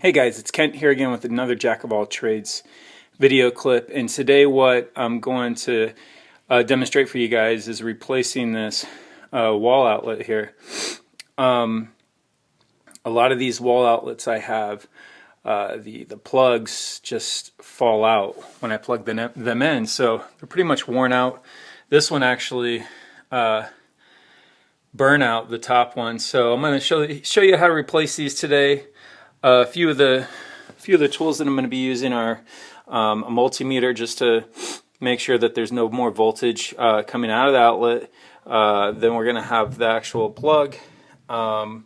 Hey guys, it's Kent here again with another Jack of all trades video clip, and today what I'm going to demonstrate for you guys is replacing this wall outlet here. A lot of these wall outlets I have, the plugs just fall out when I plug them in, so they're pretty much worn out. This one actually burn out, the top one, so I'm going to show you how to replace these today. A few of the tools that I'm going to be using are a multimeter, just to make sure that there's no more voltage coming out of the outlet. Then we're going to have the actual plug, the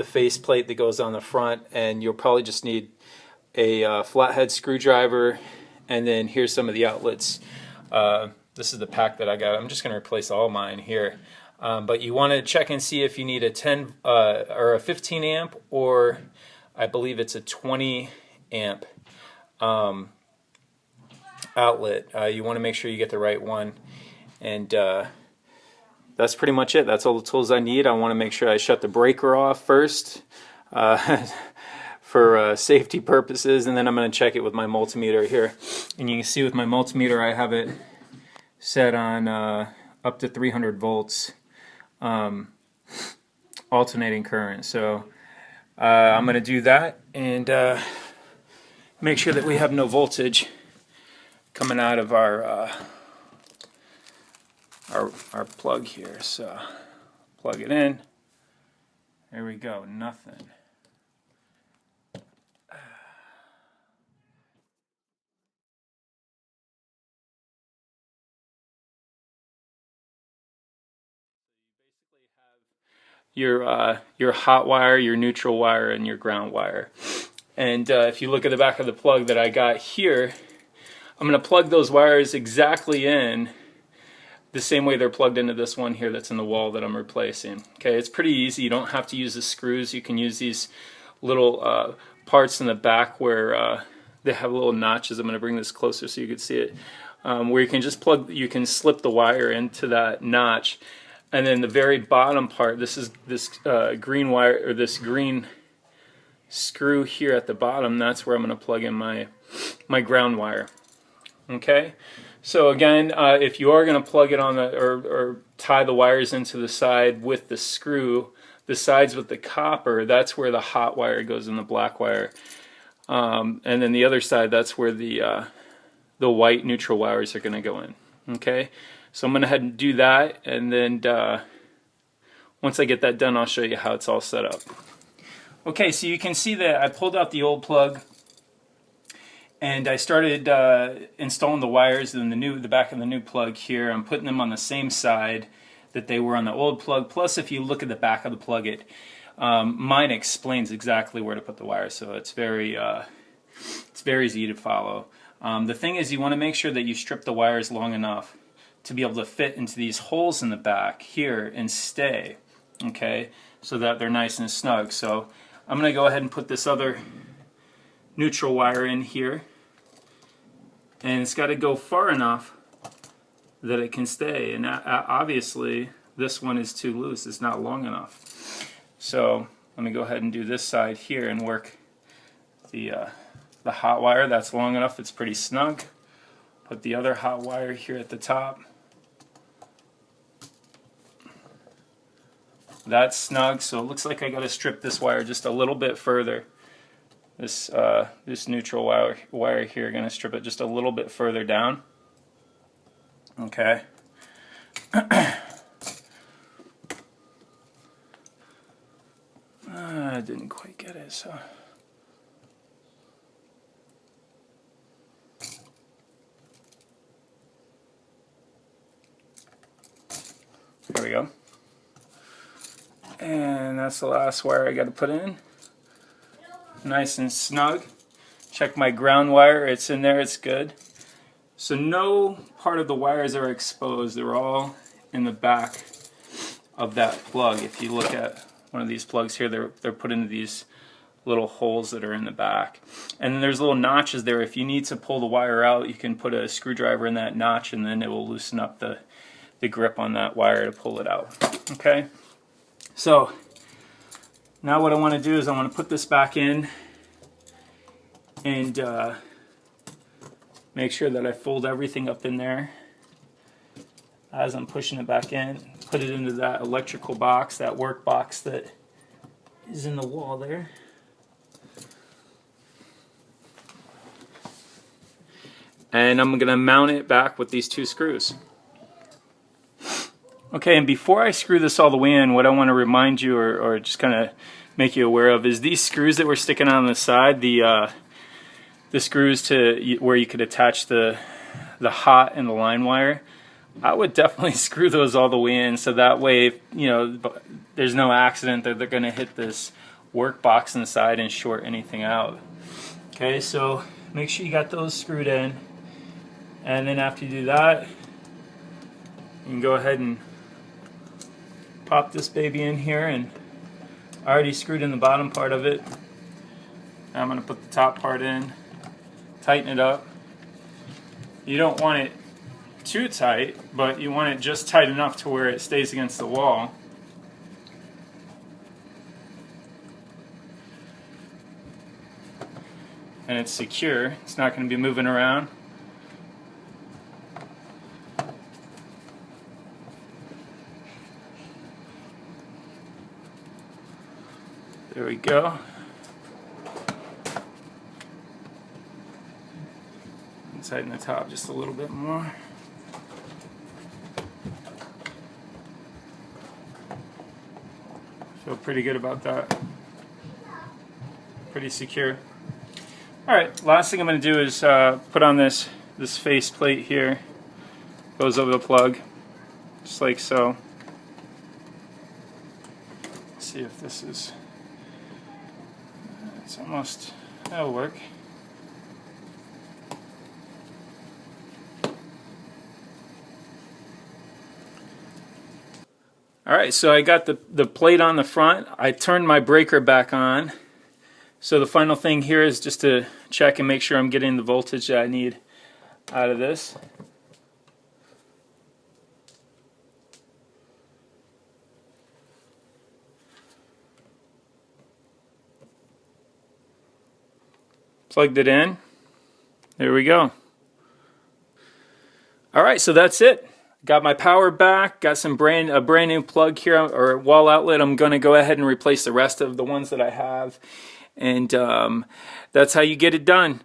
face plate that goes on the front, and you'll probably just need a flathead screwdriver. And then here's some of the outlets. This is the pack that I got. I'm just going to replace all mine here. But you want to check and see if you need a 10 or a 15 amp, or I believe it's a 20 amp outlet. You want to make sure you get the right one, and that's pretty much it. That's all the tools I need. I want to make sure I shut the breaker off first for safety purposes, and then I'm going to check it with my multimeter here. And you can see with my multimeter I have it set on up to 300 volts. Alternating current. So I'm going to do that and make sure that we have no voltage coming out of our plug here. So plug it in. There we go. Nothing. Your hot wire, your neutral wire, and your ground wire. And if you look at the back of the plug that I got here, I'm going to plug those wires exactly in the same way they're plugged into this one here that's in the wall that I'm replacing. Okay, it's pretty easy. You don't have to use the screws. You can use these little parts in the back where they have little notches. I'm going to bring this closer so you can see it. Where you can just you can slip the wire into that notch. And then the very bottom part, this is this green wire, or this green screw here at the bottom. That's where I'm going to plug in my ground wire. Okay. So again, if you are going to plug it on or tie the wires into the side with the screw, the sides with the copper, that's where the hot wire goes in the black wire. And then the other side, that's where the white neutral wires are going to go in. Okay. So I'm going to head and do that, and then once I get that done, I'll show you how it's all set up. Okay, so you can see that I pulled out the old plug, and I started installing the wires in the back of the new plug here. I'm putting them on the same side that they were on the old plug. Plus, if you look at the back of the plug, mine explains exactly where to put the wires, so it's very easy to follow. The thing is, you want to make sure that you strip the wires long enough to be able to fit into these holes in the back here and stay, okay, so that they're nice and snug. So I'm going to go ahead and put this other neutral wire in here, and it's got to go far enough that it can stay, and obviously this one is too loose, it's not long enough. So let me go ahead and do this side here and work the hot wire. That's long enough, it's pretty snug. Put the other hot wire here at the top. That's snug, so it looks like I got to strip this wire just a little bit further. This neutral wire here, going to strip it just a little bit further down. Okay. I didn't quite get it, so. There we go. And that's the last wire I got to put in. Nice and snug. Check my ground wire, it's in there, it's good. So no part of the wires are exposed, they're all in the back of that plug. If you look at one of these plugs here, they're put into these little holes that are in the back. And then there's little notches there. If you need to pull the wire out, you can put a screwdriver in that notch, and then it will loosen up the grip on that wire to pull it out. Okay, so Now what I want to do is I want to put this back in and make sure that I fold everything up in there as I'm pushing it back in. Put it into that electrical box, that work box that is in the wall there. And I'm going to mount it back with these 2 screws. Okay, and before I screw this all the way in, what I want to remind you or just kind of make you aware of is these screws that we're sticking on the side, the screws to where you could attach the hot and the line wire. I would definitely screw those all the way in, so that way, you know, there's no accident that they're going to hit this work box inside and short anything out. Okay, so make sure you got those screwed in, and then after you do that, you can go ahead and pop this baby in here, and I already screwed in the bottom part of it. Now I'm going to put the top part in, tighten it up. You don't want it too tight, but you want it just tight enough to where it stays against the wall. And it's secure. It's not going to be moving around. There we go. Tighten the top just a little bit more. Feel pretty good about that. Pretty secure. Alright, last thing I'm going to do is put on this face plate here. Goes over the plug, just like so. Let's see if this is... It's almost... That'll work. Alright, so I got the plate on the front. I turned my breaker back on. So the final thing here is just to check and make sure I'm getting the voltage that I need out of this. Plugged it in. There we go. Alright, so that's it. Got my power back, got a brand new plug here, or wall outlet. I'm going to go ahead and replace the rest of the ones that I have. And that's how you get it done.